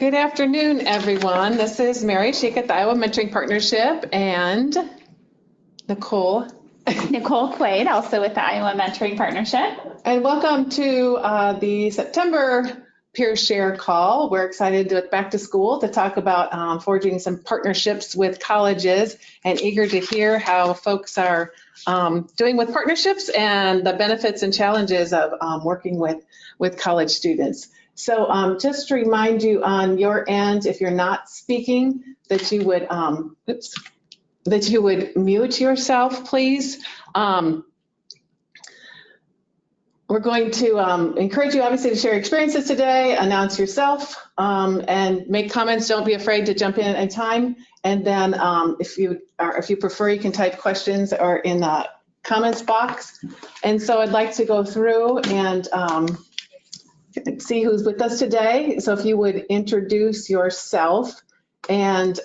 Good afternoon, everyone. This is Mary Sheik at the Iowa Mentoring Partnership and Nicole. Nicole Quaid, also with the Iowa Mentoring Partnership. And welcome to the September Peer Share Call. We're excited to back to school to talk about forging some partnerships with colleges and eager to hear how folks are doing with partnerships and the benefits and challenges of working with college students. So just to remind you on your end, if you're not speaking, that you would mute yourself, please. We're going to encourage you, obviously, to share experiences today, announce yourself, and make comments. Don't be afraid to jump in at any time. And then if you prefer, you can type questions or in the comments box. And so I'd like to go through and see who's with us today. So if you would introduce yourself and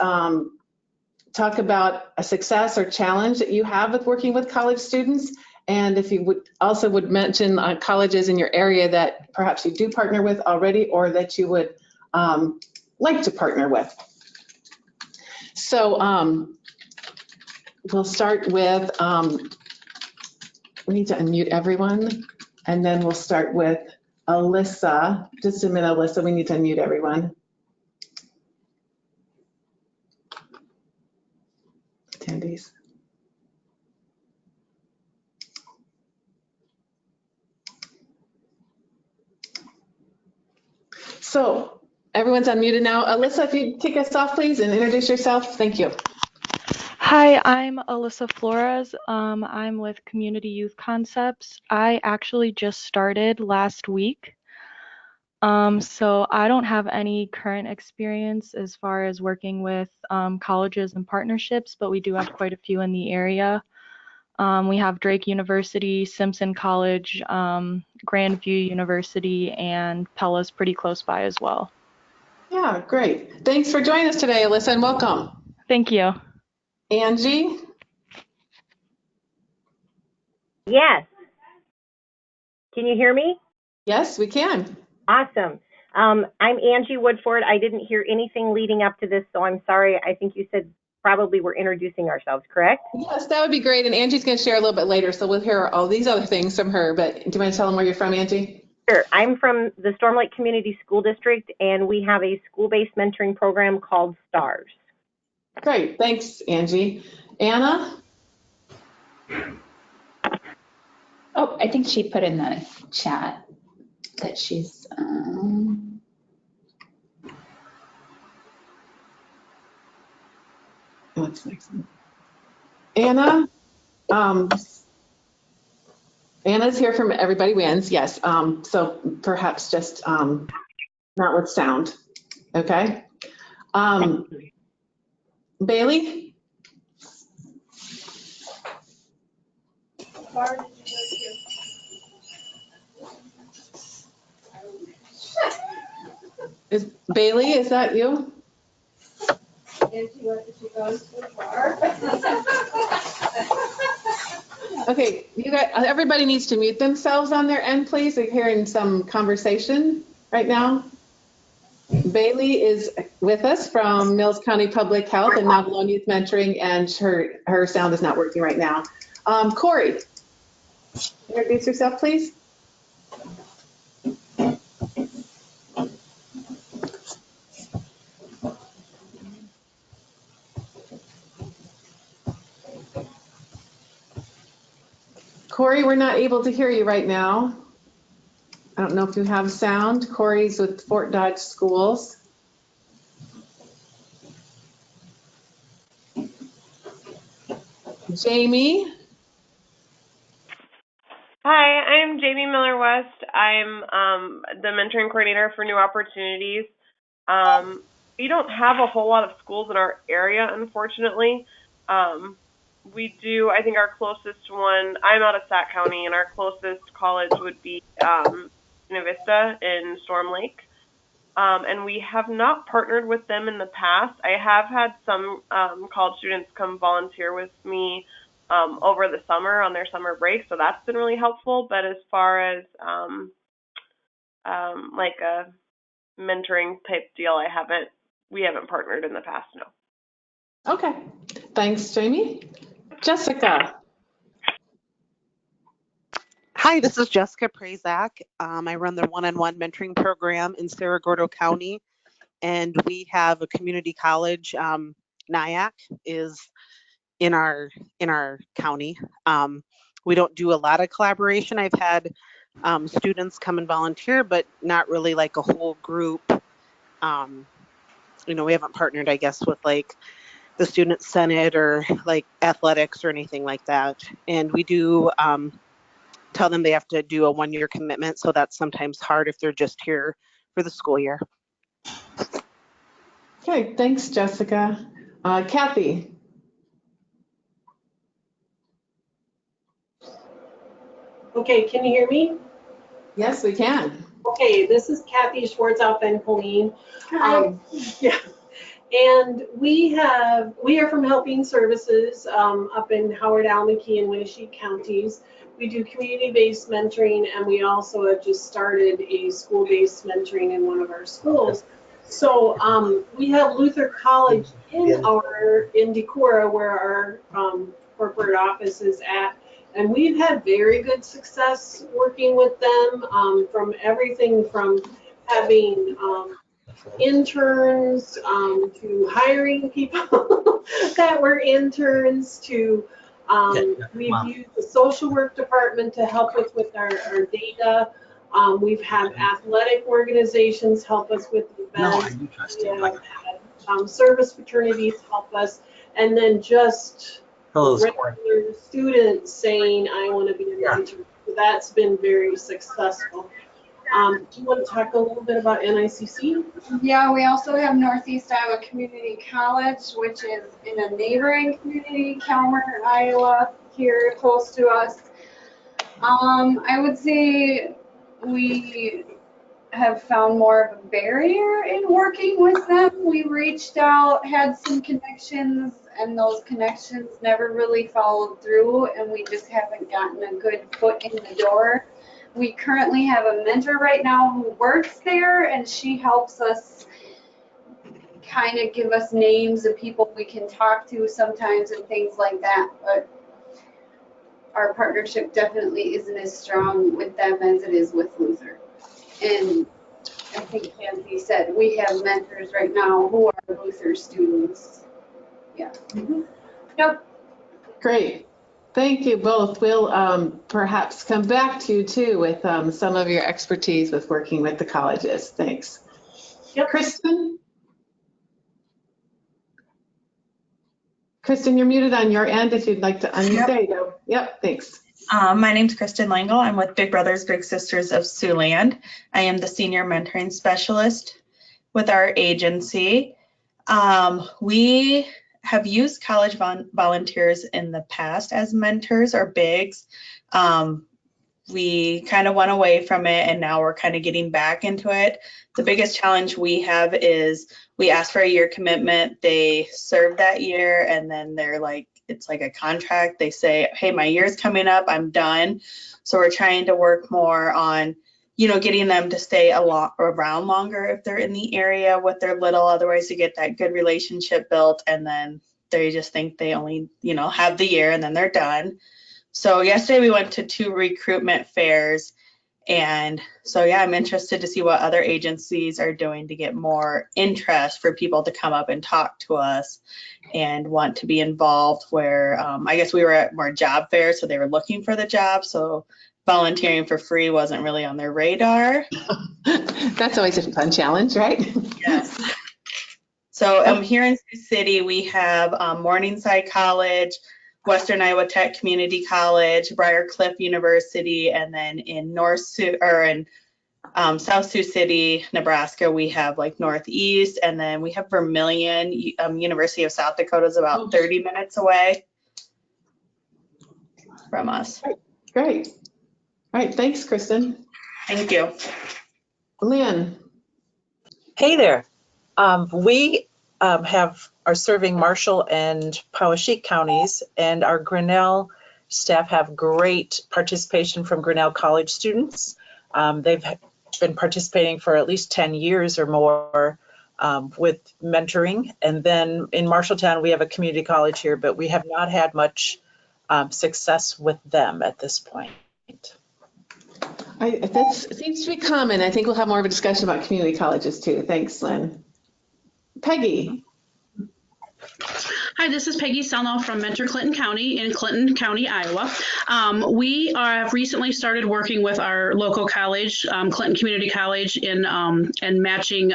talk about a success or challenge that you have with working with college students. And if you would mention colleges in your area that perhaps you do partner with already or that you would like to partner with. So we'll start with, we need to unmute everyone, and then we'll start with Alyssa. Just a minute, Alyssa, we need to unmute everyone. Attendees. So everyone's unmuted now. Alyssa, if you kick us off, please, and introduce yourself. Thank you. Hi, I'm Alyssa Flores. I'm with Community Youth Concepts. I actually just started last week. So I don't have any current experience as far as working with colleges and partnerships, but we do have quite a few in the area. We have Drake University, Simpson College, Grandview University, and Pella's pretty close by as well. Yeah, great. Thanks for joining us today, Alyssa, and welcome. Thank you. Angie? Yes. Can you hear me? Yes, we can. Awesome. I'm Angie Woodford. I didn't hear anything leading up to this, so I'm sorry. I think you said probably we're introducing ourselves, correct? Yes, that would be great. And Angie's going to share a little bit later, so we'll hear all these other things from her. But do you want to tell them where you're from, Angie? Sure. I'm from the Storm Lake Community School District, and we have a school-based mentoring program called STARS. Great. Thanks, Angie. Anna? Oh, I think she put in the chat that she's, What's next? Anna? Anna's here from Everybody Wins, yes. So perhaps just not with sound, okay? Bailey? Bailey, is that you? Okay, you guys, everybody needs to mute themselves on their end, please. We're hearing some conversation right now. Bailey is with us from Mills County Public Health and Navalone Youth Mentoring, and her sound is not working right now. Corey, introduce yourself, please. Corey, we're not able to hear you right now. I don't know if you have sound. Corey's with Fort Dodge Schools. Jamie? Hi, I'm Jamie Miller-West. I'm the mentoring coordinator for New Opportunities. We don't have a whole lot of schools in our area, unfortunately. We do, I think our closest one, I'm out of Sac County, and our closest college would be Una Vista in Storm Lake. And we have not partnered with them in the past. I have had some college students come volunteer with me over the summer on their summer break, so that's been really helpful. But as far as like a mentoring type deal, we haven't partnered in the past, no. Okay, thanks, Jamie. Jessica. Hi, this is Jessica Prazak. I run the one-on-one mentoring program in Cerro Gordo County, and we have a community college. NIAC is in our county. We don't do a lot of collaboration. I've had students come and volunteer, but not really like a whole group. We haven't partnered, I guess, with like the Student Senate or like athletics or anything like that. And we do tell them they have to do a 1-year commitment. So that's sometimes hard if they're just here for the school year. Okay, thanks, Jessica. Kathy. Okay, can you hear me? Yes, we can. Okay, this is Kathy Schwartzoff and Colleen. Yeah, and we are from Helping Services up in Howard, Alameda, and Winnebago counties. We do community-based mentoring, and we also have just started a school-based mentoring in one of our schools. So we have Luther College in Decorah, where our corporate office is at. And we've had very good success working with them, from everything from having interns to hiring people that were interns to we've used the social work department to help us with our data. We've had athletic organizations help us with events. We have had service fraternities help us, and then just regular students saying, I want to be a mentor. So that's been very successful. Do you want to talk a little bit about NICC? Yeah, we also have Northeast Iowa Community College, which is in a neighboring community, Calmer, Iowa, here close to us. I would say we have found more of a barrier in working with them. We reached out, had some connections, and those connections never really followed through, and we just haven't gotten a good foot in the door. We currently have a mentor right now who works there, and she helps us kind of give us names of people we can talk to sometimes and things like that. But our partnership definitely isn't as strong with them as it is with Luther. And I think Nancy said we have mentors right now who are Luther students. Yeah. Mm-hmm. Yep. Great. Thank you both. We'll perhaps come back to you too with some of your expertise with working with the colleges. Thanks. Yep. Kristen? Kristen, you're muted on your end if you'd like to unmute. Yep. There you go. Yep, thanks. My name's Kristen Langle. I'm with Big Brothers Big Sisters of Siouxland. I am the senior mentoring specialist with our agency. We have used college volunteers in the past as mentors or bigs. We kind of went away from it, and now we're kind of getting back into it. The biggest challenge we have is we ask for a year commitment. They serve that year, and then they're like, it's like a contract. They say, hey, my year's coming up, I'm done. So we're trying to work more on, getting them to stay around longer if they're in the area with their little, otherwise to get that good relationship built. And then they just think they only, have the year and then they're done. So yesterday we went to 2 recruitment fairs. And so, yeah, I'm interested to see what other agencies are doing to get more interest for people to come up and talk to us and want to be involved, where I guess we were at more job fairs, so they were looking for the job. So volunteering for free wasn't really on their radar. That's always a fun challenge, right? Yes. So here in Sioux City, we have Morningside College, Western Iowa Tech Community College, Briarcliff University, and then in South Sioux City, Nebraska, we have like Northeast, and then we have Vermilion. University of South Dakota is about 30 minutes away from us. Great. All right, thanks, Kristen. Thank you. Lynn. Hey there. We are serving Marshall and Poweshiek counties, and our Grinnell staff have great participation from Grinnell College students. They've been participating for at least 10 years or more with mentoring. And then in Marshalltown, we have a community college here, but we have not had much success with them at this point. That seems to be common. I think we'll have more of a discussion about community colleges too. Thanks, Lynn. Peggy. Hi, this is Peggy Selno from Mentor Clinton County in Clinton County, Iowa. We have recently started working with our local college, Clinton Community College, in and matching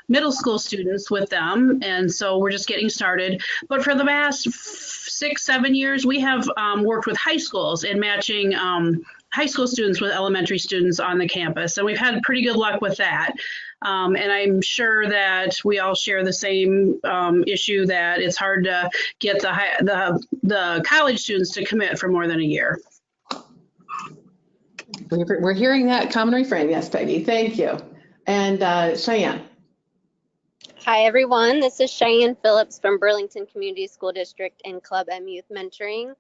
middle school students with them. And so we're just getting started. But for the past 6-7 years, we have worked with high schools in matching high school students with elementary students on the campus. And we've had pretty good luck with that. And I'm sure that we all share the same issue that it's hard to get the college students to commit for more than a year. We're hearing that common refrain. Yes, Peggy, thank you. And Cheyenne. Hi, everyone. This is Cheyenne Phillips from Burlington Community School District and Club M Youth Mentoring.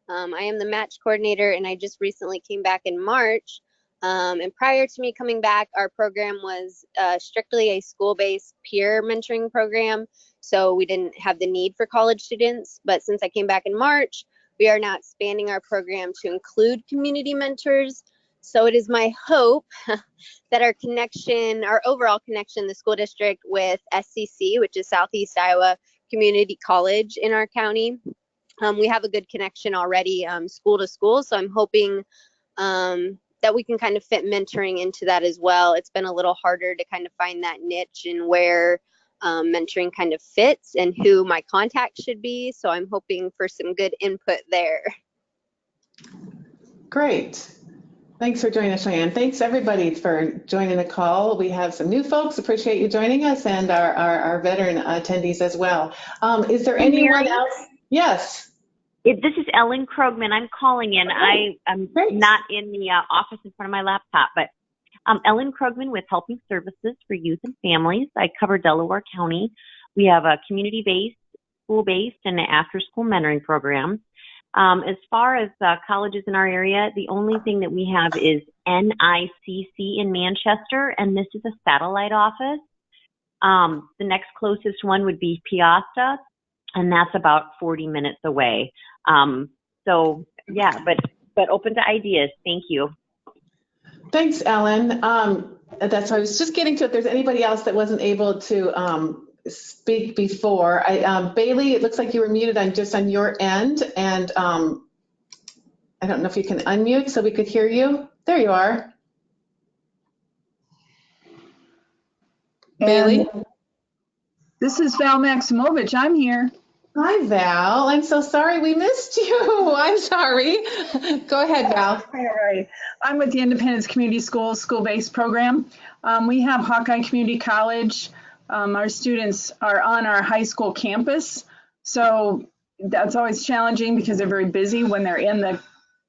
I am the match coordinator, and I just recently came back in March. And prior to me coming back, our program was strictly a school-based peer mentoring program, so we didn't have the need for college students. But since I came back in March, we are now expanding our program to include community mentors. So it is my hope that our connection, our overall connection, the school district with SCC, which is Southeast Iowa Community College in our county, we have a good connection already school to school. So I'm hoping that we can kind of fit mentoring into that as well. It's been a little harder to kind of find that niche and where mentoring kind of fits and who my contact should be. So I'm hoping for some good input there. Great. Thanks for joining us, Cheyenne. Thanks everybody for joining the call. We have some new folks. Appreciate you joining us, and our veteran attendees as well. Is there anyone else? Yes. This is Ellen Krogman. I'm calling in. I'm not in the office in front of my laptop, but Ellen Krogman with Helping Services for Youth and Families. I cover Delaware County. We have a community-based, school-based, and an after-school mentoring program. As far as colleges in our area, the only thing that we have is NICC in Manchester, and this is a satellite office. The next closest one would be Piasta, and that's about 40 minutes away. So yeah, but open to ideas. Thank you. Thanks, Ellen. That's I was just getting to if there's anybody else that wasn't able to speak before. Bailey, it looks like you were muted on your end, and I don't know if you can unmute so we could hear you. There you are. Bailey? This is Val Maximovich. I'm here. Hi, Val. I'm so sorry we missed you. I'm sorry. Go ahead, Val. All right. I'm with the Independence Community Schools school-based program. We have Hawkeye Community College. Our students are on our high school campus. So that's always challenging because they're very busy when they're in the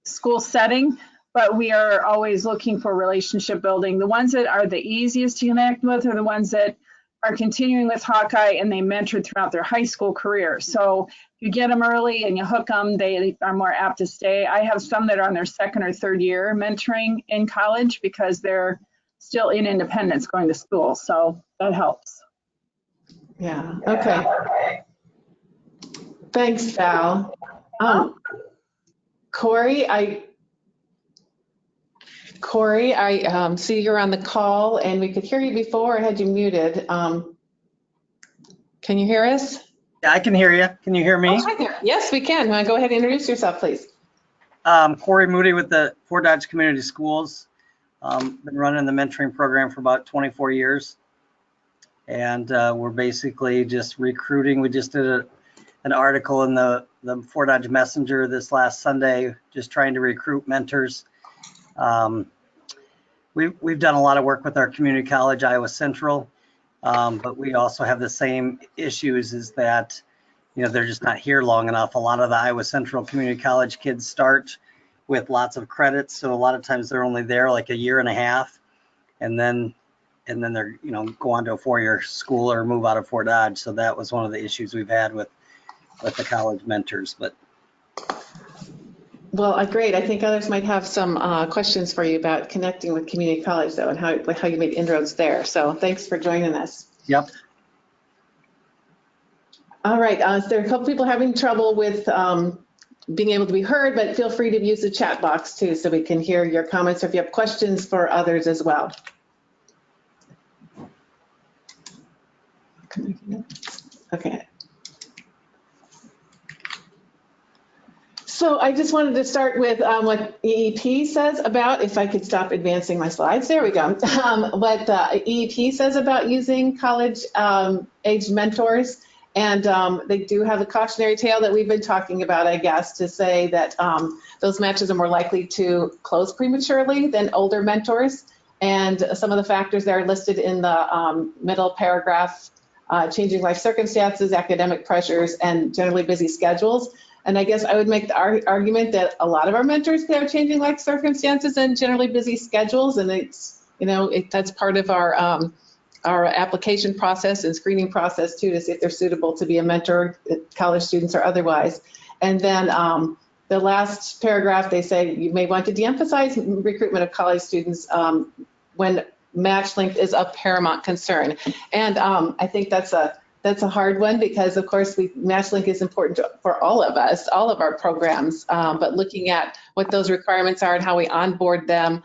school setting, but we are always looking for relationship building. The ones that are the easiest to connect with are the ones that are continuing with Hawkeye and they mentored throughout their high school career. So if you get them early and you hook them, they are more apt to stay. I have some that are on their second or third year mentoring in college because they're still in Independence going to school. So that helps. Yeah, okay. Thanks, Val. Corey, I see you're on the call and we could hear you before. I had you muted. Can you hear us? Yeah, I can hear you. Can you hear me? Oh, hi there. Yes, we can. Want to go ahead and introduce yourself, please? Corey Moody with the Fort Dodge Community Schools. Been running the mentoring program for about 24 years. And we're basically just recruiting. We just did an article in the Fort Dodge Messenger this last Sunday, just trying to recruit mentors. We've done a lot of work with our community college, Iowa Central, but we also have the same issues is that, you know, they're just not here long enough. A lot of the Iowa Central Community College kids start with lots of credits. So a lot of times they're only there like a year and a half, and then they're, you know, go on to a 4-year school or move out of Fort Dodge. So that was one of the issues we've had with the college mentors. But Well, great. I think others might have some questions for you about connecting with community college, though, and how you made inroads there. So thanks for joining us. Yep. All right. There are a couple people having trouble with being able to be heard, but feel free to use the chat box too, so we can hear your comments, or if you have questions for others as well. Okay. So I just wanted to start with what EEP says about, if I could stop advancing my slides, there we go. What EEP says about using college age mentors. And they do have a cautionary tale that we've been talking about, I guess, to say that those matches are more likely to close prematurely than older mentors. And some of the factors that are listed in the middle paragraph, changing life circumstances, academic pressures, and generally busy schedules. And I guess I would make the argument that a lot of our mentors have changing life circumstances and generally busy schedules, and it's, that's part of our application process and screening process too, to see if they're suitable to be a mentor, college students or otherwise. And then the last paragraph, they say you may want to de-emphasize recruitment of college students when match length is of paramount concern. And I think that's a hard one, because of course match link is important for all of us, all of our programs, but looking at what those requirements are and how we onboard them,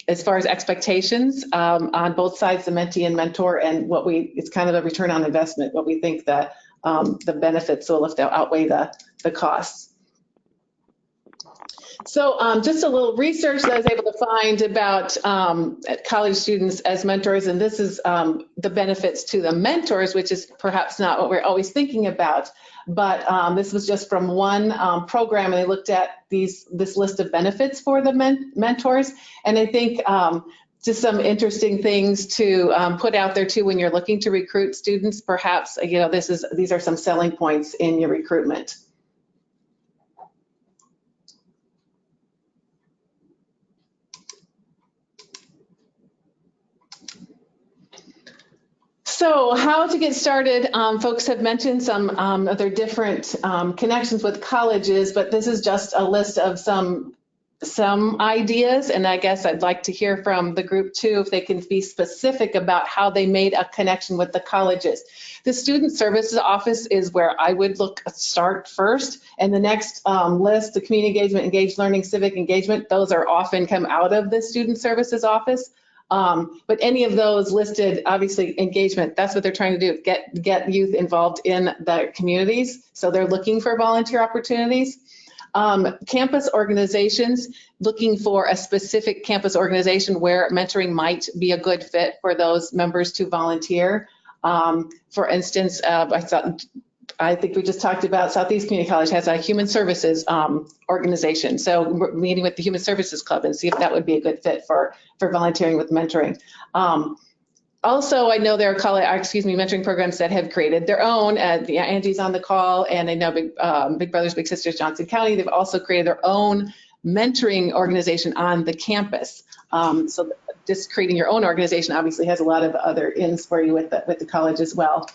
as far as expectations on both sides, the mentee and mentor, and it's kind of a return on investment, what we think that the benefits will, if they'll outweigh the costs. So just a little research that I was able to find about college students as mentors, and this is the benefits to the mentors, which is perhaps not what we're always thinking about, but this was just from one program, and they looked at this list of benefits for the mentors, and I think just some interesting things to put out there too when you're looking to recruit students. Perhaps these are some selling points in your recruitment. So how to get started, folks have mentioned some of their different connections with colleges, but this is just a list of some ideas, and I guess I'd like to hear from the group too, if they can be specific about how they made a connection with the colleges. The Student Services Office is where I would start first, and the next list, the Community Engagement, Engaged Learning, Civic Engagement, those are often come out of the Student Services Office. But any of those listed, obviously engagement, that's what they're trying to do, get youth involved in their communities. So they're looking for volunteer opportunities. Campus organizations, looking for a specific campus organization where mentoring might be a good fit for those members to volunteer. For instance, I think we just talked about Southeast Community College has a human services organization. So we're meeting with the Human Services Club and see if that would be a good fit for volunteering with mentoring. Also, I know there are mentoring programs that have created their own. Angie's on the call, and I know Big Brothers Big Sisters Johnson County, they've also created their own mentoring organization on the campus. So just creating your own organization obviously has a lot of other ins for you with the college as well.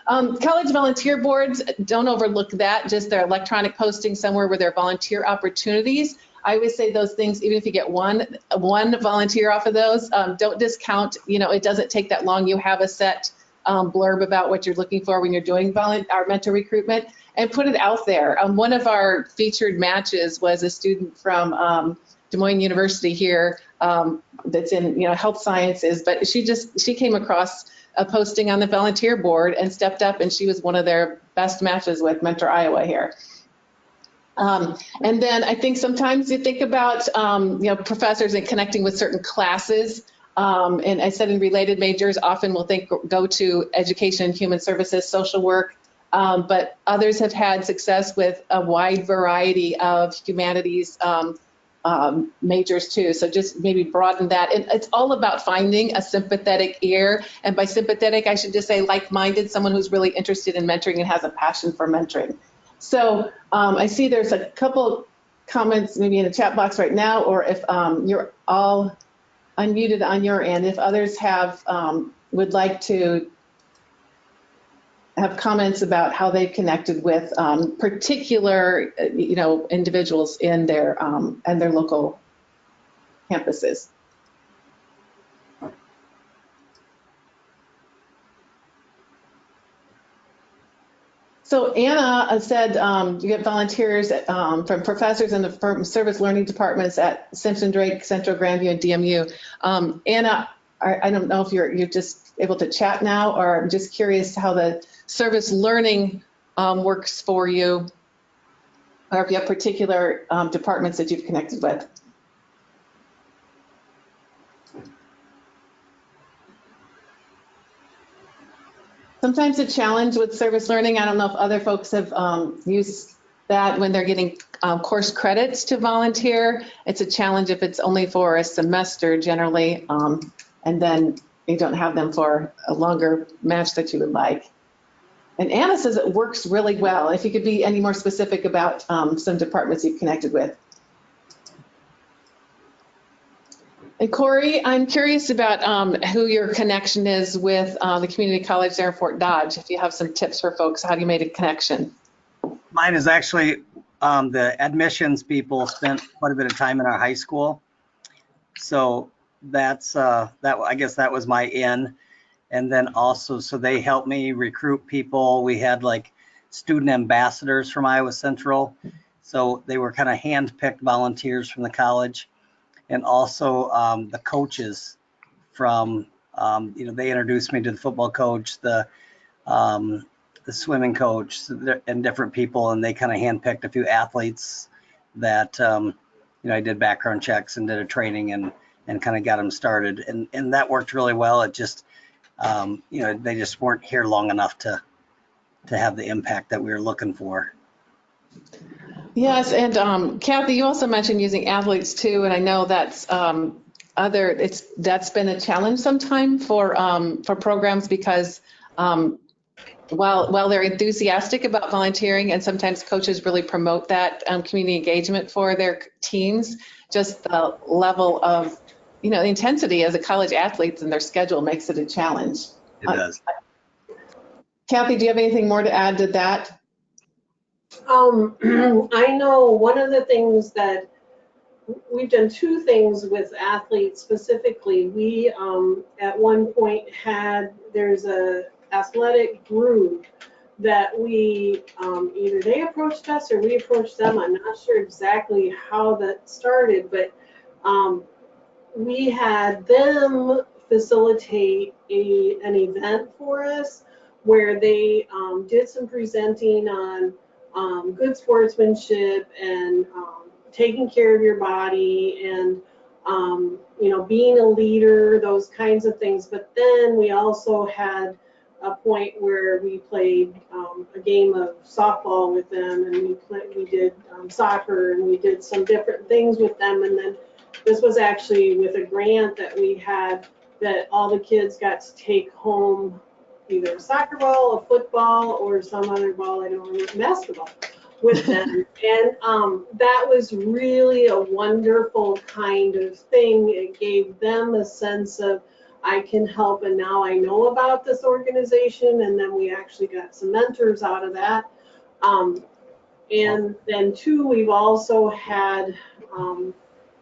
College volunteer boards, don't overlook that, just their electronic posting somewhere where there are volunteer opportunities. I always say those things, even if you get one volunteer off of those, don't discount, it doesn't take that long. You have a set blurb about what you're looking for when you're doing our mentor recruitment, and put it out there. One of our featured matches was a student from Des Moines University here that's in health sciences, but she came across a posting on the volunteer board and stepped up, and she was one of their best matches with Mentor Iowa here. And then I think sometimes you think about professors and connecting with certain classes. And I said in related majors, often we'll go to education, human services, social work, but others have had success with a wide variety of humanities majors too. So just maybe broaden that. And it's all about finding a sympathetic ear. And by sympathetic, I should just say like-minded, someone who's really interested in mentoring and has a passion for mentoring. So I see there's a couple comments maybe in the chat box right now, or if you're all unmuted on your end, if others have would like to have comments about how they've connected with particular, individuals in their and their local campuses. So Anna said you get volunteers from professors in the service learning departments at Simpson Drake, Central Grandview, and DMU. Anna, I don't know if you're just able to chat now, or I'm just curious how the service learning works for you, or if you have particular departments that you've connected with. Sometimes a challenge with service learning, I don't know if other folks have used that when they're getting course credits to volunteer. It's a challenge if it's only for a semester generally, and then you don't have them for a longer match that you would like. And Anna says it works really well. If you could be any more specific about some departments you've connected with. And Corey, I'm curious about who your connection is with the community college there in Fort Dodge. If you have some tips for folks, how you made a connection. Mine is actually the admissions people spent quite a bit of time in our high school. So that's I guess that was my in. And then also, so they helped me recruit people. We had like student ambassadors from Iowa Central. So they were kind of hand-picked volunteers from the college. And also the coaches from, they introduced me to the football coach, the swimming coach, and different people, and they kind of handpicked a few athletes that, I did background checks and did a training and kind of got them started. And that worked really well. It just, they just weren't here long enough to have the impact that we were looking for. Yes, and Kathy, you also mentioned using athletes too, and I know that's that's been a challenge sometime for programs because while they're enthusiastic about volunteering, and sometimes coaches really promote that community engagement for their teams, just the level of the intensity as a college athletes and their schedule makes it a challenge. It does. Kathy, do you have anything more to add to that? I know one of the things that we've done, two things with athletes specifically. We at one point there's a athletic group that we either they approached us or we approached them. I'm not sure exactly how that started, but we had them facilitate an event for us where they did some presenting on good sportsmanship and taking care of your body and being a leader, those kinds of things. But then we also had a point where we played a game of softball with them, and we did soccer, and we did some different things with them. And then this was actually with a grant that we had that all the kids got to take home, either a soccer ball, a football, or some other ball, I don't remember, basketball, with them. And that was really a wonderful kind of thing. It gave them a sense of, I can help, and now I know about this organization. And then we actually got some mentors out of that. And then two, we've also had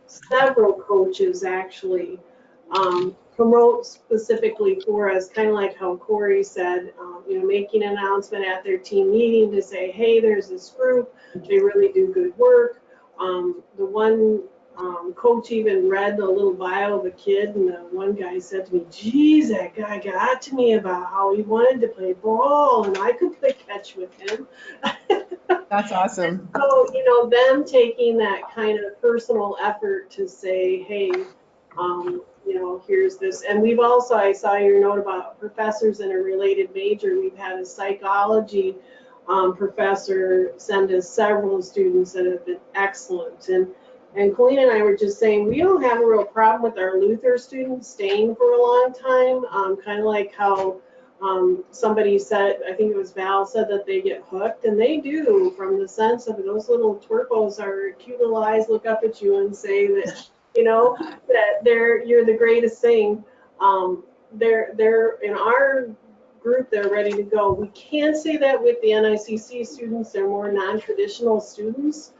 several coaches actually promote specifically for us, kind of like how Corey said, making an announcement at their team meeting to say, hey, there's this group, they really do good work. The one coach even read the little bio of a kid, and the one guy said to me, geez, that guy got to me about how he wanted to play ball, and I could play catch with him. That's awesome. So, them taking that kind of personal effort to say, hey, here's this. And we've also, I saw your note about professors in a related major. We've had a psychology professor send us several students that have been excellent. And Colleen and I were just saying, we don't have a real problem with our Luther students staying for a long time, kind of like how somebody said, I think it was Val, said that they get hooked, and they do, from the sense of those little twerpos are cute little eyes look up at you and say that, that you're the greatest thing. They're in our group, they're ready to go. We can't say that with the NICC students. They're more non-traditional students.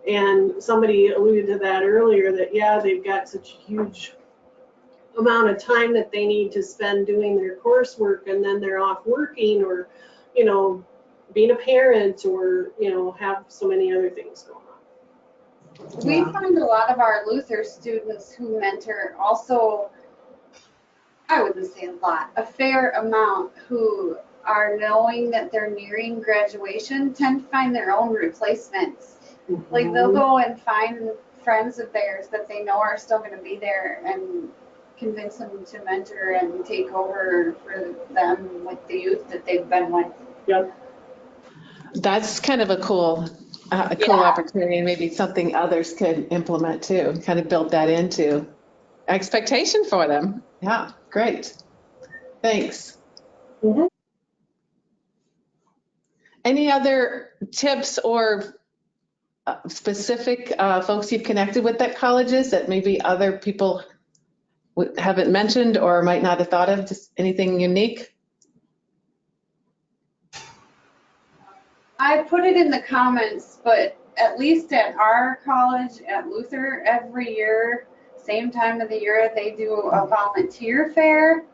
And somebody alluded to that earlier, that, yeah, they've got such a huge amount of time that they need to spend doing their coursework, and then they're off working, or, you know, being a parent, or, you know, have so many other things going on. We find a lot of our Luther students who mentor also, I wouldn't say a lot, a fair amount, who are knowing that they're nearing graduation, tend to find their own replacements. Like, they'll go and find friends of theirs that they know are still going to be there and convince them to mentor and take over for them with the youth that they've been with. Yep. That's kind of a cool opportunity, and maybe something others could implement too, kind of build that into expectation for them. Yeah, great. Thanks. Mhm. Any other tips or specific folks you've connected with at colleges that maybe other people haven't mentioned or might not have thought of? Just anything unique? I put it in the comments, but at least at our college, at Luther, every year, same time of the year, they do a volunteer fair.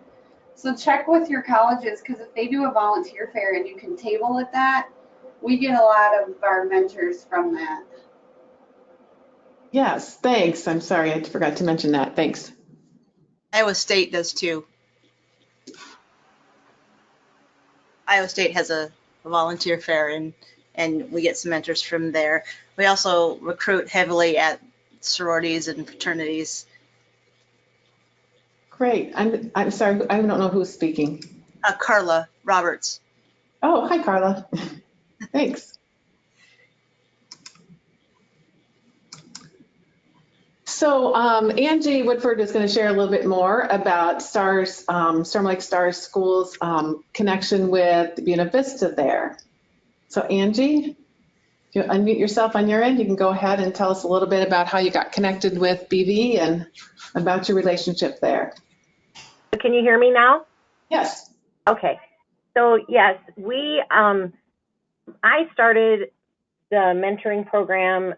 So check with your colleges, because if they do a volunteer fair and you can table at that, we get a lot of our mentors from that. Yes, thanks. I'm sorry, I forgot to mention that. Thanks. Iowa State does too. Iowa State has a volunteer fair, and we get some mentors from there. We also recruit heavily at sororities and fraternities. Great. I'm sorry, I don't know who's speaking. Carla Roberts. Oh, hi, Carla. Thanks. So Angie Woodford is going to share a little bit more about Stars, Storm Lake Stars School's connection with Buena Vista there. So Angie, if you unmute yourself on your end, you can go ahead and tell us a little bit about how you got connected with BV and about your relationship there. Can you hear me now? Yes. Okay. So yes, I started the mentoring program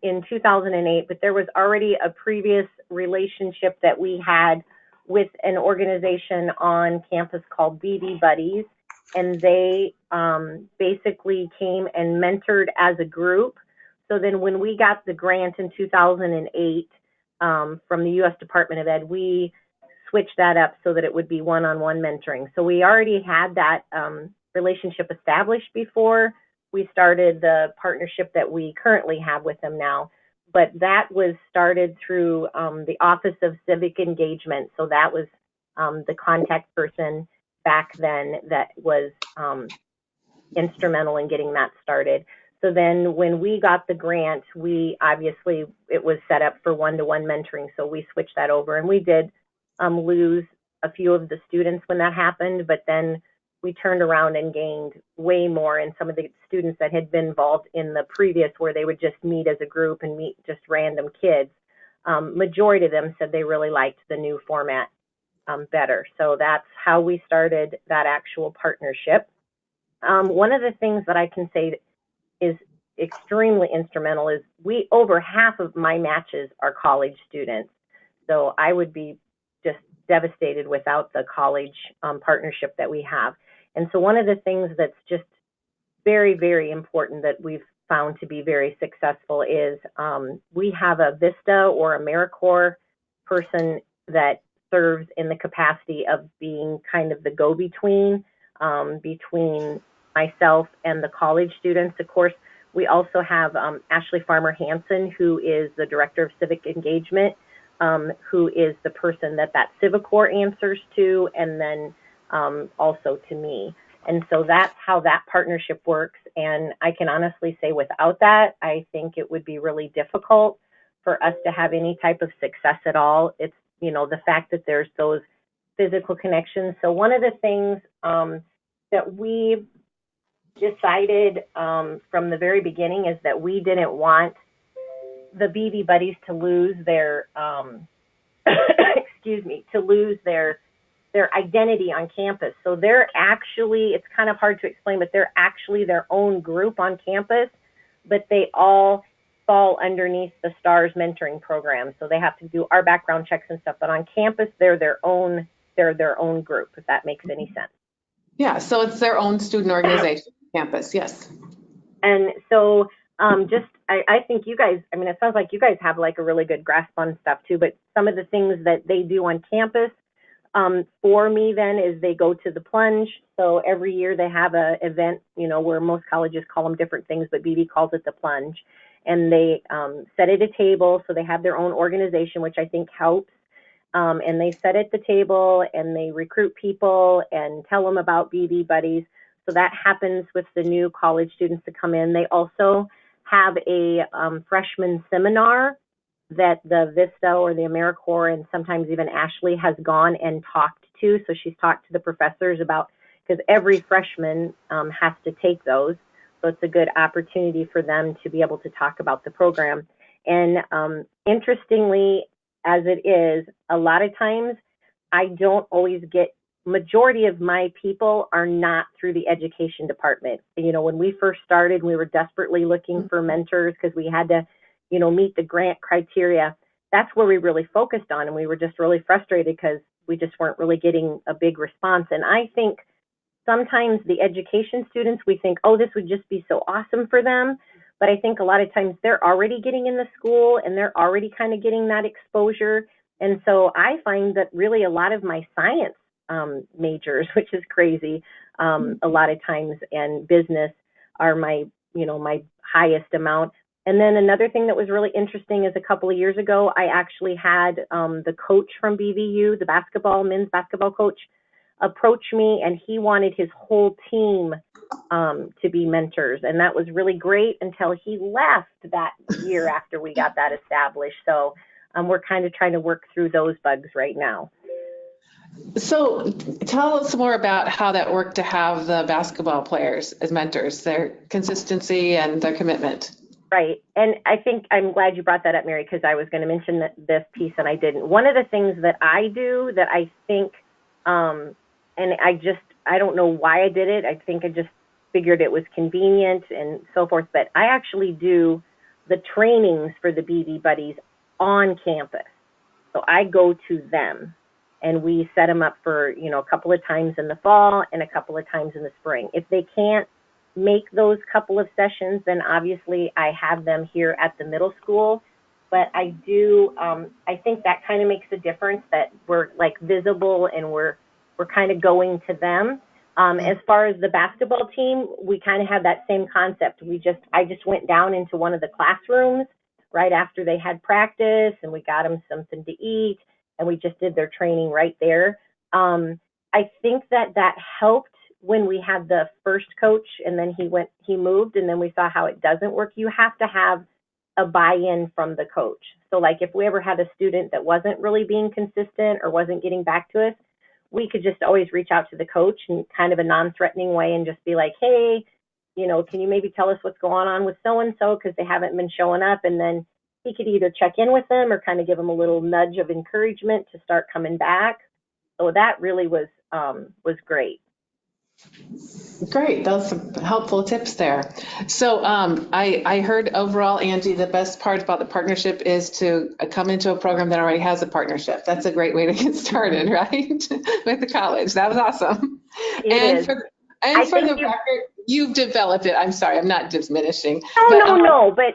in 2008, but there was already a previous relationship that we had with an organization on campus called BD Buddies, and they basically came and mentored as a group. So then when we got the grant in 2008 from the U.S. Department of Ed, we switched that up so that it would be one-on-one mentoring. So we already had that relationship established before we started the partnership that we currently have with them now. But that was started through the Office of Civic Engagement. So that was the contact person back then that was instrumental in getting that started. So then when we got the grant, it was set up for one-to-one mentoring. So we switched that over, and we did lose a few of the students when that happened, but then we turned around and gained way more, and some of the students that had been involved in the previous, where they would just meet as a group and meet just random kids, majority of them said they really liked the new format better. So that's how we started that actual partnership. One of the things that I can say is extremely instrumental is over half of my matches are college students. So I would be just devastated without the college partnership that we have. And so one of the things that's just very, very important that we've found to be very successful is we have a VISTA or AmeriCorps person that serves in the capacity of being kind of the go-between between myself and the college students. Of course, we also have Ashley Farmer Hansen, who is the Director of Civic Engagement, who is the person that CivicCorps answers to, and then also to me. And so that's how that partnership works. And I can honestly say without that, I think it would be really difficult for us to have any type of success at all. It's, the fact that there's those physical connections. So one of the things that we decided from the very beginning is that we didn't want the BD Buddies to lose their their identity on campus. So they're actually, it's kind of hard to explain, but they're actually their own group on campus, but they all fall underneath the STARS mentoring program. So they have to do our background checks and stuff, but on campus, they're their own group, if that makes any sense. Yeah, so it's their own student organization, campus, yes. And so I think you guys, I mean, it sounds like you guys have like a really good grasp on stuff too, but some of the things that they do on campus for me then is they go to the plunge. So every year they have a event, you know, where most colleges call them different things, but BB calls it the plunge. And they set at a table, so they have their own organization, which I think helps. And they sit at the table and they recruit people and tell them about BB Buddies. So that happens with the new college students that come in. They also have a freshman seminar that the Vista or the AmeriCorps and sometimes even Ashley has gone and talked to. So she's talked to the professors about, because every freshman has to take those. So it's a good opportunity for them to be able to talk about the program. And interestingly, as it is, a lot of times I don't always get, majority of my people are not through the education department. You know, when we first started, we were desperately looking for mentors because we had to, you know, meet the grant criteria. That's where we really focused on, and we were just really frustrated because we just weren't really getting a big response. And I think sometimes the education students, we think, oh, this would just be so awesome for them. But I think a lot of times they're already getting in the school and they're already kind of getting that exposure. And so I find that really a lot of my science majors, which is crazy, a lot of times, and business are my, you know, my highest amount. And then another thing that was really interesting is a couple of years ago, I actually had the coach from BVU, the men's basketball coach, approach me, and he wanted his whole team to be mentors. And that was really great until he left that year after we got that established. So we're kind of trying to work through those bugs right now. So tell us more about how that worked to have the basketball players as mentors, their consistency and their commitment. Right. And I think I'm glad you brought that up, Mary, because I was going to mention this piece and I didn't. One of the things that I do that I think, and I don't know why I did it. I think I just figured it was convenient and so forth, but I actually do the trainings for the BB Buddies on campus. So I go to them and we set them up for, you know, a couple of times in the fall and a couple of times in the spring. If they can't make those couple of sessions, then obviously I have them here at the middle school. But I do, I think that kind of makes a difference, that we're like visible and we're kind of going to them. As far as the basketball team, we kind of had that same concept. I just went down into one of the classrooms right after they had practice, and we got them something to eat, and we just did their training right there. I think that helped when we had the first coach, and then he moved, and then we saw how it doesn't work. You have to have a buy-in from the coach. So like if we ever had a student that wasn't really being consistent or wasn't getting back to us, we could just always reach out to the coach in kind of a non-threatening way and just be like, hey, you know, can you maybe tell us what's going on with so-and-so because they haven't been showing up? And then he could either check in with them or kind of give them a little nudge of encouragement to start coming back. So that really was great. Great, those are some helpful tips there. So I heard overall, Angie, the best part about the partnership is to come into a program that already has a partnership. That's a great way to get started, right? With the college. That was awesome. It is. For the record, you've developed it. I'm sorry, I'm not diminishing. No, but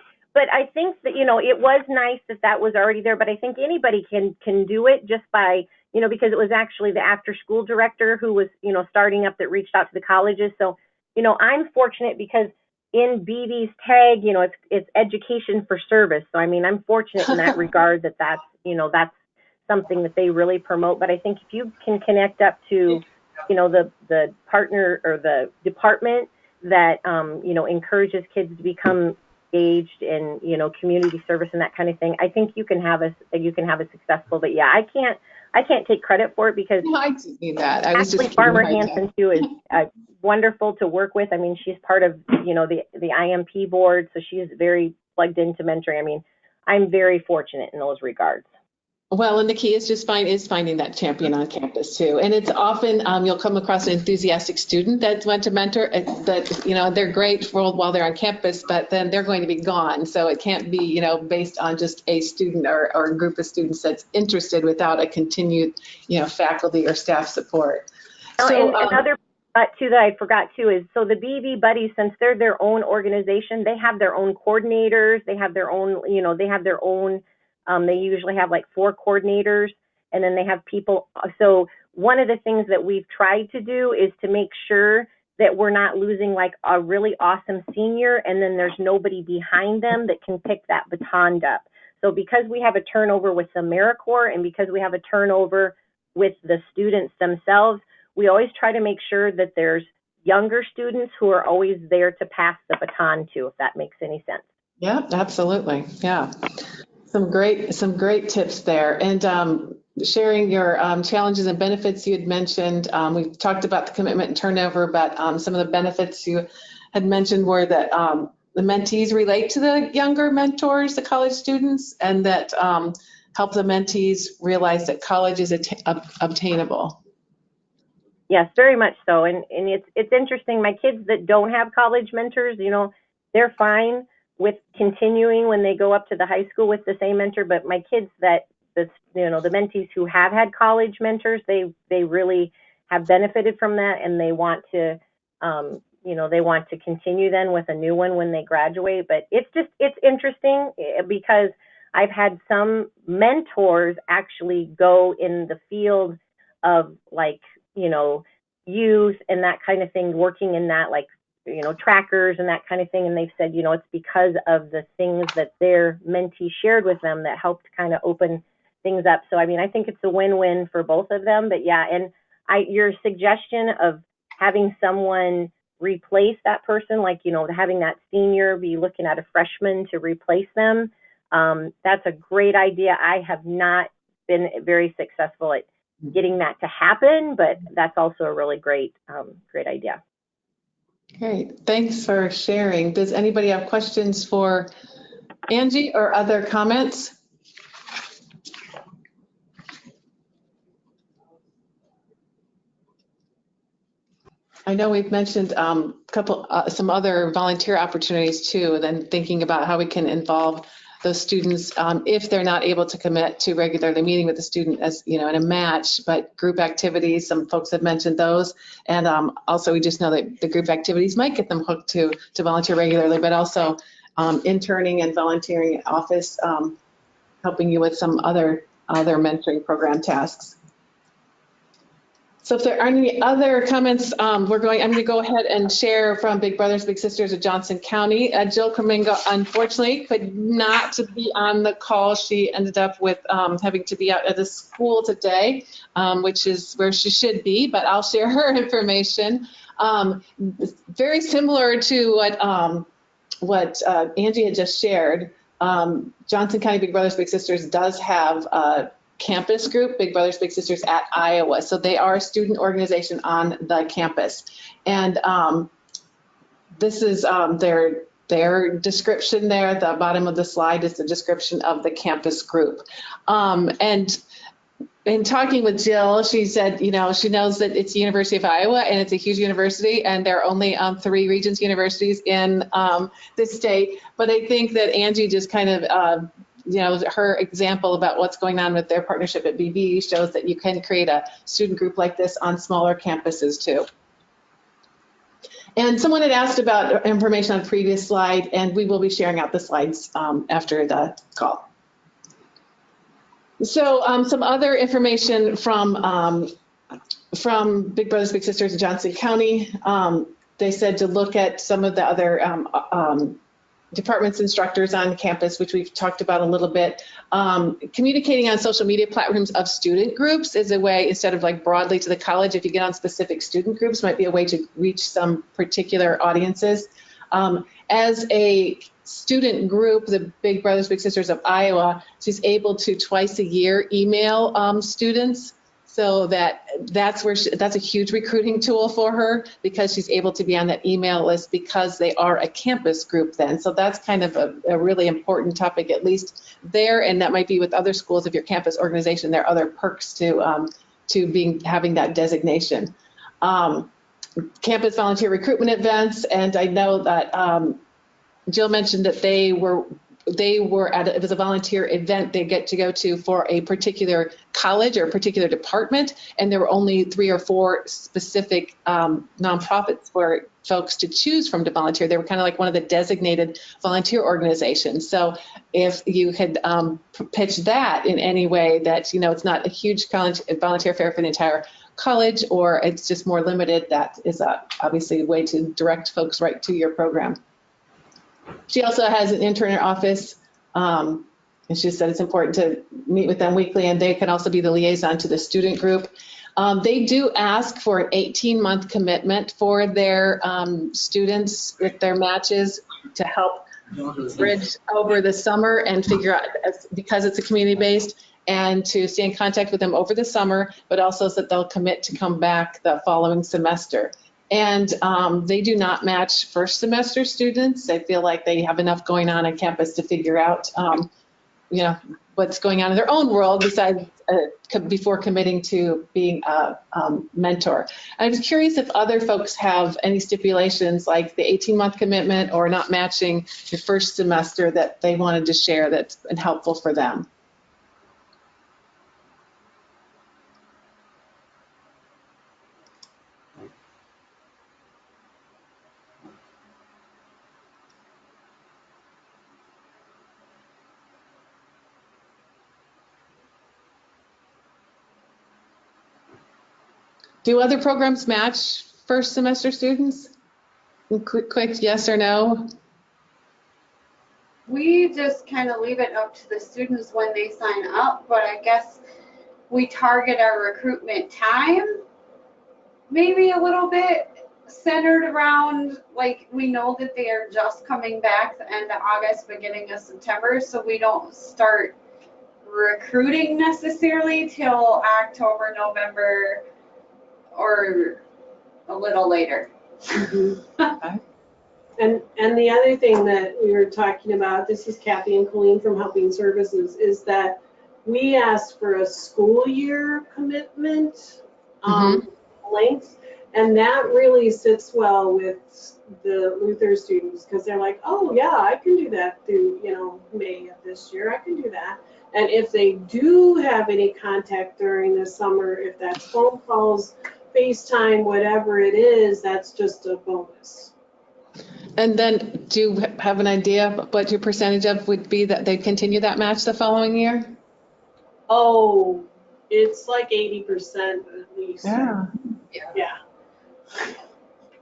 I think that, you know, it was nice that was already there, but I think anybody can do it just by, you know, because it was actually the after school director who was, you know, starting up that reached out to the colleges. So, you know, I'm fortunate because in BV's tag, you know, it's education for service. So, I mean, I'm fortunate in that regard that's, you know, that's something that they really promote. But I think if you can connect up to, you know, the partner or the department that, you know, encourages kids to become engaged in, you know, community service and that kind of thing, I think you can have a successful. But yeah, I can't take credit for it because I didn't mean that. I was actually just Farmer Hansen too is wonderful to work with. I mean, she's part of, you know, the IMP board, so she is very plugged into mentoring. I mean, I'm very fortunate in those regards. Well, and the key is just finding that champion on campus too. And it's often you'll come across an enthusiastic student that went to mentor that, you know, they're great while they're on campus, but then they're going to be gone. So it can't be, you know, based on just a student or a group of students that's interested without a continued, you know, faculty or staff support. So another too that I forgot too is, so the BV Buddies, since they're their own organization, they have their own coordinators, they have their own, you know, they have their own, they usually have like 4 coordinators, and then they have people. So one of the things that we've tried to do is to make sure that we're not losing like a really awesome senior and then there's nobody behind them that can pick that baton up. So because we have a turnover with the AmeriCorps and because we have a turnover with the students themselves, we always try to make sure that there's younger students who are always there to pass the baton to, if that makes any sense. Yeah, absolutely. Yeah. Some great tips there. And sharing your challenges and benefits you had mentioned. We've talked about the commitment and turnover, but some of the benefits you had mentioned were that the mentees relate to the younger mentors, the college students, and that help the mentees realize that college is obtainable. Yes, very much so. And it's interesting. My kids that don't have college mentors, you know, they're fine with continuing when they go up to the high school with the same mentor. But my kids that, you know, the mentees who have had college mentors, they really have benefited from that, and they want to, you know, they want to continue then with a new one when they graduate. But it's interesting because I've had some mentors actually go in the field of like, you know, youth and that kind of thing, working in that, like, you know, trackers and that kind of thing. And they've said, you know, it's because of the things that their mentee shared with them that helped kind of open things up. So, I mean, I think it's a win-win for both of them. But yeah, and your suggestion of having someone replace that person, like, you know, having that senior be looking at a freshman to replace them, that's a great idea. I have not been very successful at getting that to happen, but that's also a really great idea. Great, thanks for sharing. Does anybody have questions for Angie or other comments? I know we've mentioned some other volunteer opportunities too, and then thinking about how we can involve those students if they're not able to commit to regularly meeting with the student as, you know, in a match, but group activities, some folks have mentioned those. And also we just know that the group activities might get them hooked to volunteer regularly, but also interning and volunteering at office, helping you with some other mentoring program tasks. So if there aren't any other comments, I'm going to go ahead and share from Big Brothers Big Sisters of Johnson County. Jill Kaminga unfortunately could not be on the call. She ended up with having to be out at the school today, which is where she should be, but I'll share her information. Very similar to what Angie had just shared. Johnson County Big Brothers Big Sisters does have a campus group, Big Brothers Big Sisters at Iowa. So they are a student organization on the campus. And this is their description there. At the bottom of the slide is the description of the campus group. And in talking with Jill, she said, you know, she knows that it's the University of Iowa and it's a huge university, and there are only 3 Regents universities in the state. But I think that Angie just kind of, you know, her example about what's going on with their partnership at BV shows that you can create a student group like this on smaller campuses too. And someone had asked about information on the previous slide, and we will be sharing out the slides after the call. So some other information from Big Brothers Big Sisters in Johnson County. They said to look at some of the other departments, instructors on campus, which we've talked about a little bit. Communicating on social media platforms of student groups is a way, instead of like broadly to the college, if you get on specific student groups, might be a way to reach some particular audiences. As a student group, the Big Brothers Big Sisters of Iowa, she's able to twice a year email students So that's a huge recruiting tool for her, because she's able to be on that email list because they are a campus group then. So that's kind of a really important topic, at least there, and that might be with other schools of your campus organization. There are other perks to having that designation. Campus volunteer recruitment events, and I know that Jill mentioned that they were at it was a volunteer event they get to go to for a particular college or a particular department, and there were only 3 or 4 specific nonprofits for folks to choose from to volunteer. They were kind of like one of the designated volunteer organizations. So if you could pitch that in any way, that it's not a huge volunteer fair for the entire college, or it's just more limited, that is obviously a way to direct folks right to your program. She also has an intern in her office, and she said it's important to meet with them weekly, and they can also be the liaison to the student group. They do ask for an 18-month commitment for their students with their matches to help bridge over the summer and figure out, because it's a community-based, and to stay in contact with them over the summer, but also so that they'll commit to come back the following semester. And they do not match first semester students. They feel like they have enough going on campus to figure out, what's going on in their own world besides before committing to being a mentor. I was curious if other folks have any stipulations like the 18-month commitment or not matching your first semester that they wanted to share that's been helpful for them. Do other programs match first semester students? Quick yes or no? We just kind of leave it up to the students when they sign up, but I guess we target our recruitment time maybe a little bit centered around, like, we know that they are just coming back the end of August, beginning of September, so we don't start recruiting necessarily till October, November, or a little later. Okay. And the other thing that we were talking about, this is Kathy and Colleen from Helping Services, is that we ask for a school year commitment length, and that really sits well with the Luther students, because they're like, oh yeah, I can do that through May of this year, I can do that. And if they do have any contact during the summer, if that's phone calls, FaceTime, whatever it is, that's just a bonus. And then do you have an idea what your percentage of would be that they continue that match the following year? Oh, it's like 80% at least. Yeah. Yeah.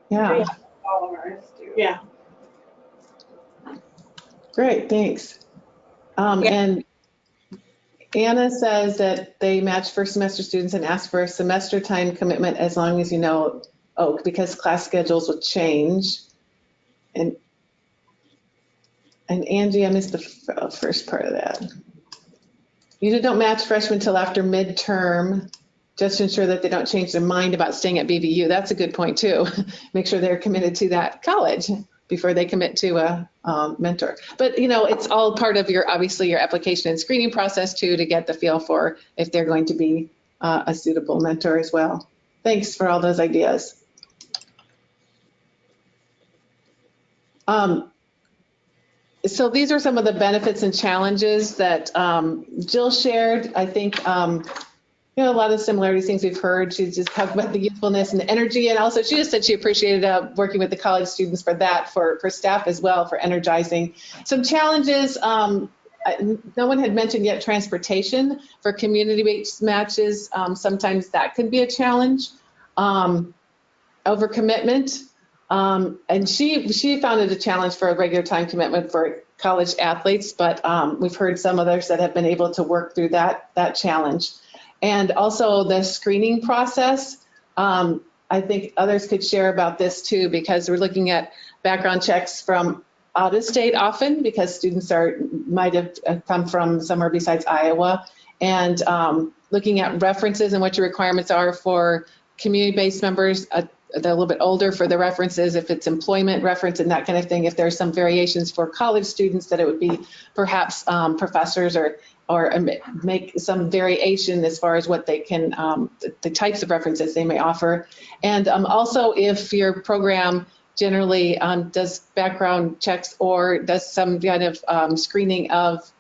Yeah. All of ours do. Yeah. Great, thanks. And Anna says that they match first semester students and ask for a semester time commitment as long as because class schedules will change. And Angie, I missed the first part of that. You don't match freshmen till after midterm, just to ensure that they don't change their mind about staying at BVU. That's a good point too. Make sure they're committed to that college before they commit to a mentor. But it's all part of obviously your application and screening process too, to get the feel for if they're going to be a suitable mentor as well. Thanks for all those ideas. So these are some of the benefits and challenges that Jill shared. I think a lot of similarities, things we've heard. She just talked about the youthfulness and the energy, and also she just said she appreciated working with the college students for that, for staff as well, for energizing. Some challenges, no one had mentioned yet transportation for community-based matches. Sometimes that could be a challenge. Overcommitment. And she found it a challenge for a regular time commitment for college athletes, but we've heard some others that have been able to work through that challenge. And also the screening process. I think others could share about this too, because we're looking at background checks from out of state often, because students might have come from somewhere besides Iowa. and looking at references and what your requirements are for community-based members. They're a little bit older for the references, if it's employment reference and that kind of thing. If there's some variations for college students, that it would be perhaps professors or make some variation as far as what they can, the types of references they may offer. And also if your program generally does background checks or does some kind of screening of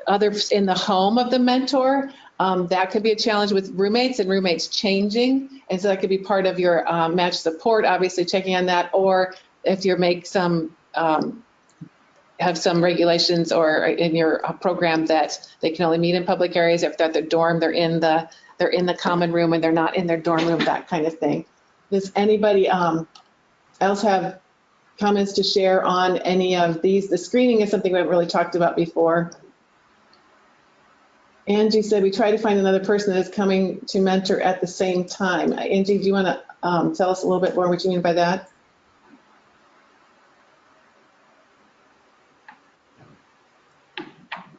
others in the home of the mentor, that could be a challenge with roommates and roommates changing. And so that could be part of your match support, obviously checking on that. Or if you make some, have some regulations or in your program that they can only meet in public areas. If they're at the dorm, they're in the common room and they're not in their dorm room, that kind of thing. Does anybody else have comments to share on any of these? The screening is something we haven't really talked about before. Angie said we try to find another person that is coming to mentor at the same time. Angie, do you want to tell us a little bit more what you mean by that?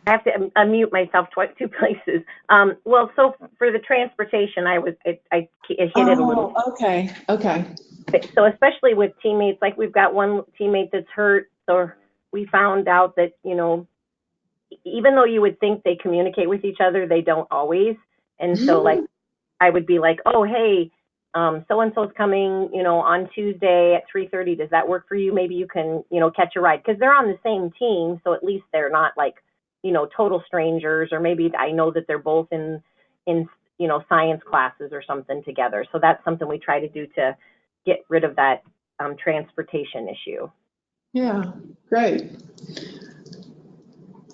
I have to unmute myself two places. Well, so for the transportation, I hit it a little. Okay. So especially with teammates, like we've got one teammate that's hurt, so we found out that, you know, even though you would think they communicate with each other, they don't always. And so like, I would be like, oh, hey, so-and-so's coming, you know, on Tuesday at 3:30. Does that work for you? Maybe you can, you know, catch a ride, because they're on the same team. So at least they're not like, you know, total strangers, or maybe I know that they're both in, you know, science classes or something together. So that's something we try to do to get rid of that transportation issue. Yeah, great.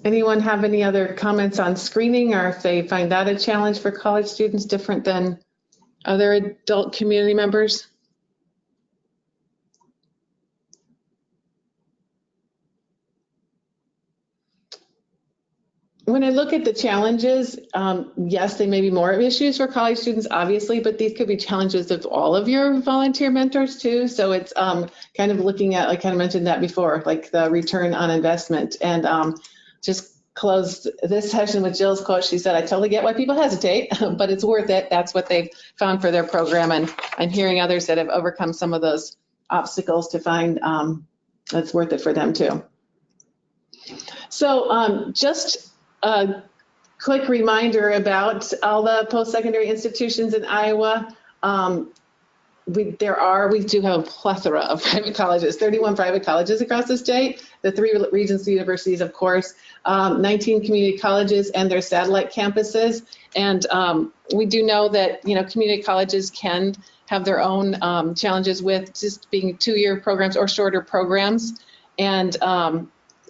Anyone have any other comments on screening, or if they find that a challenge for college students different than other adult community members? When I look at the challenges, yes, they may be more issues for college students, obviously, but these could be challenges of all of your volunteer mentors too. So it's kind of looking at, I kind of mentioned that before, like the return on investment. And just closed this session with Jill's quote. She said, I totally get why people hesitate, but it's worth it. That's what they've found for their program. And I'm hearing others that have overcome some of those obstacles to find that's worth it for them too. So just a quick reminder about all the post-secondary institutions in Iowa. We do have a plethora of private colleges, 31 private colleges across the state, the 3 Regency universities, of course, 19 community colleges and their satellite campuses. And we do know that, you know, community colleges can have their own challenges with just being 2-year programs or shorter programs. And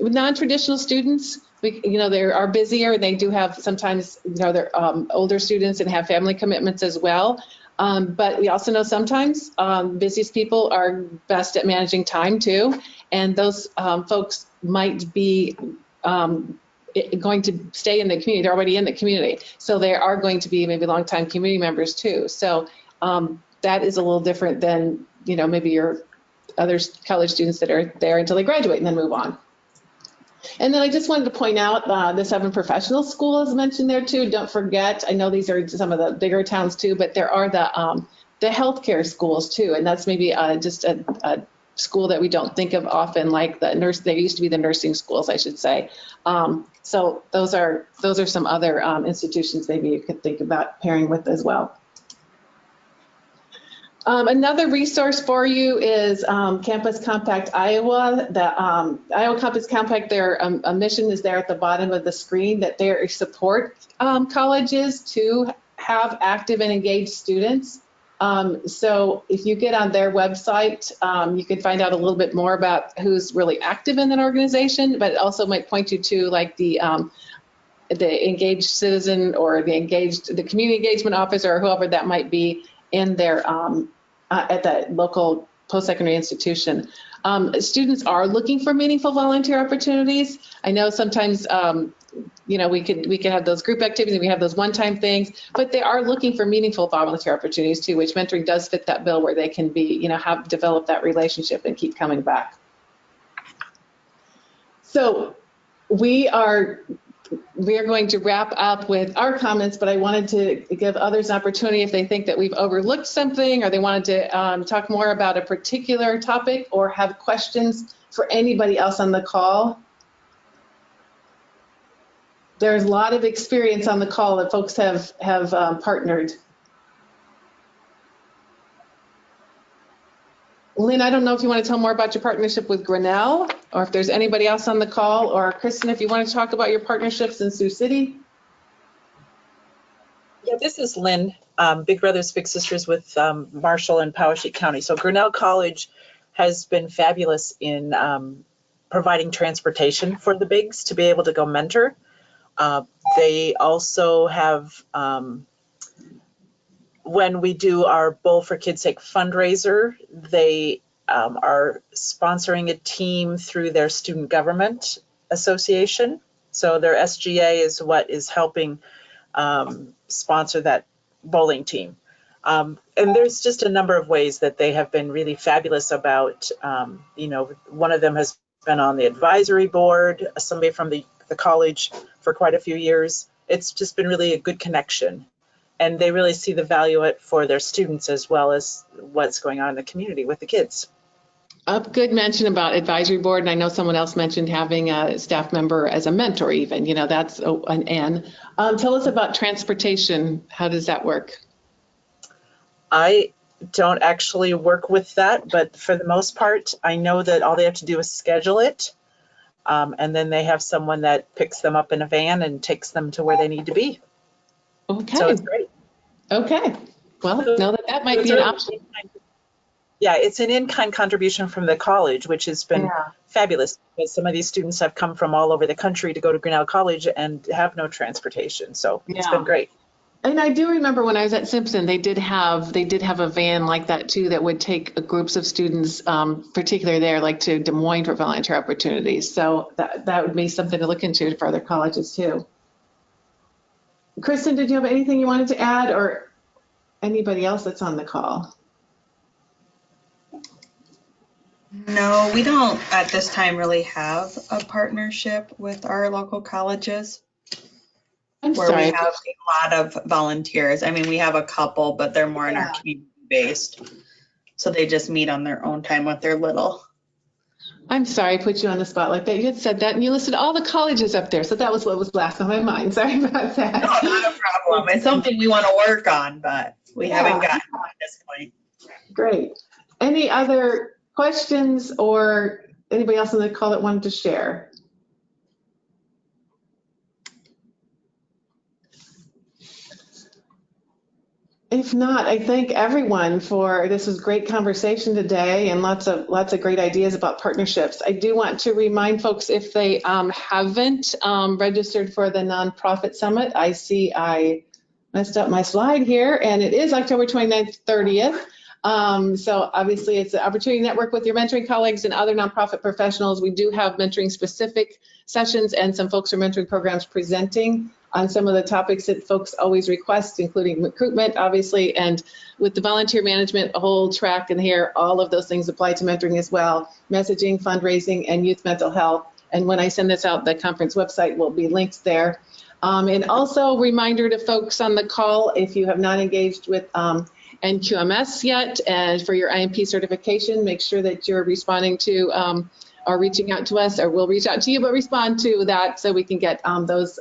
with non-traditional students, you know, they are busier, and they do have sometimes, you know, they're older students and have family commitments as well. But we also know sometimes busiest people are best at managing time too. And those folks might be going to stay in the community. They're already in the community. So they are going to be maybe longtime community members too. So that is a little different than, you know, maybe your other college students that are there until they graduate and then move on. And then I just wanted to point out the 7 professional schools mentioned there too. Don't forget, I know these are some of the bigger towns too, but there are the healthcare schools too. And that's maybe just a school that we don't think of often, like the nurse. They used to be the nursing schools, I should say. So those are some other institutions maybe you could think about pairing with as well. Another resource for you is Campus Compact Iowa. The Iowa Campus Compact, their mission is there at the bottom of the screen, that they support colleges to have active and engaged students. So if you get on their website, you can find out a little bit more about who's really active in that organization, but it also might point you to like the engaged citizen or the community engagement officer or whoever that might be in their at that local post-secondary institution. Students are looking for meaningful volunteer opportunities. I know sometimes you know, we can have those group activities and we have those one-time things, but they are looking for meaningful volunteer opportunities too, which mentoring does fit that bill, where they can be, you know, develop that relationship and keep coming back. So we are we are going to wrap up with our comments, but I wanted to give others an opportunity if they think that we've overlooked something or they wanted to talk more about a particular topic or have questions for anybody else on the call. There's a lot of experience on the call that folks have partnered. Lynn, I don't know if you want to tell more about your partnership with Grinnell, or if there's anybody else on the call, or Kristen, if you want to talk about your partnerships in Sioux City. Yeah, this is Lynn, Big Brothers Big Sisters with Marshall and Poweshiek County. So Grinnell College has been fabulous in providing transportation for the Bigs to be able to go mentor. They also have, when we do our Bowl for Kids Sake fundraiser, they are sponsoring a team through their Student Government Association. So their SGA is what is helping sponsor that bowling team. And there's just a number of ways that they have been really fabulous about, you know, one of them has been on the advisory board, somebody from the college for quite a few years. It's just been really a good connection. And they really see the value of it for their students as well as what's going on in the community with the kids. A good mention about advisory board, and I know someone else mentioned having a staff member as a mentor even, you know, that's an N. Tell us about transportation. How does that work? I don't actually work with that, but for the most part, I know that all they have to do is schedule it. And then they have someone that picks them up in a van and takes them to where they need to be. Okay. So it's great. Okay. Well, know that might be an option. Yeah, it's an in-kind contribution from the college, which has been fabulous because some of these students have come from all over the country to go to Grinnell College and have no transportation. So it's been great. And I do remember when I was at Simpson, they did have a van like that too that would take groups of students, particularly there, like to Des Moines for volunteer opportunities. So that would be something to look into for other colleges too. Kristen, did you have anything you wanted to add, or anybody else that's on the call? No, we don't at this time really have a partnership with our local colleges where we have a lot of volunteers. I mean, we have a couple, but they're more in our community based. So they just meet on their own time with their little. I'm sorry I put you on the spot like that. You had said that and you listed all the colleges up there. So that was what was last on my mind. Sorry about that. No, not a problem. It's something we want to work on, but we haven't gotten to this point. Great. Any other questions or anybody else on the call that wanted to share? If not, I thank everyone for this was great conversation today and lots of great ideas about partnerships. I do want to remind folks if they haven't registered for the nonprofit summit. I see I messed up my slide here, and it is October 29th, 30th. So obviously it's an opportunity to network with your mentoring colleagues and other nonprofit professionals. We do have mentoring specific sessions and some folks from mentoring programs presenting on some of the topics that folks always request, including recruitment, obviously, and with the volunteer management, a whole track in here, all of those things apply to mentoring as well, messaging, fundraising, and youth mental health. And when I send this out, the conference website will be linked there. And also reminder to folks on the call, if you have not engaged with NQMS yet, and for your IMP certification, make sure that you're responding to or reaching out to us, or we'll reach out to you, but respond to that so we can get those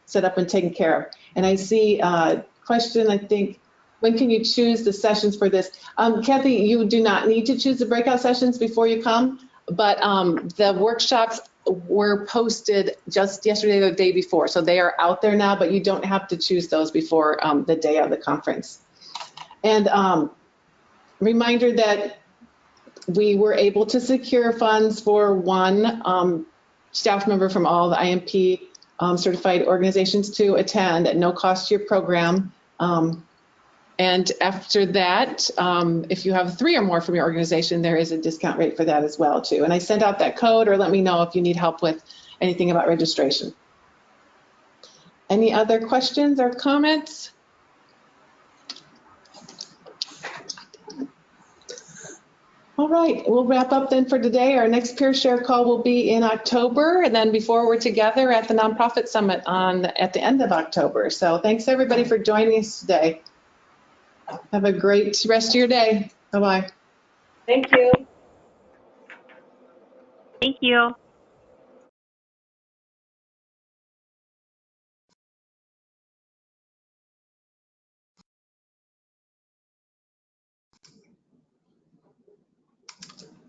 set up and taken care of. And I see a question, I think, when can you choose the sessions for this? Kathy, you do not need to choose the breakout sessions before you come, but the workshops were posted just yesterday or the day before. So they are out there now, but you don't have to choose those before the day of the conference. And reminder that we were able to secure funds for one staff member from all the IMP certified organizations to attend at no cost to your program. And after that, if you have 3 or more from your organization, there is a discount rate for that as well too. And I sent out that code, or let me know if you need help with anything about registration. Any other questions or comments? All right, we'll wrap up then for today. Our next peer share call will be in October, and then before we're together at the Nonprofit Summit at the end of October. So thanks everybody for joining us today. Have a great rest of your day. Bye-bye. Thank you. Thank you.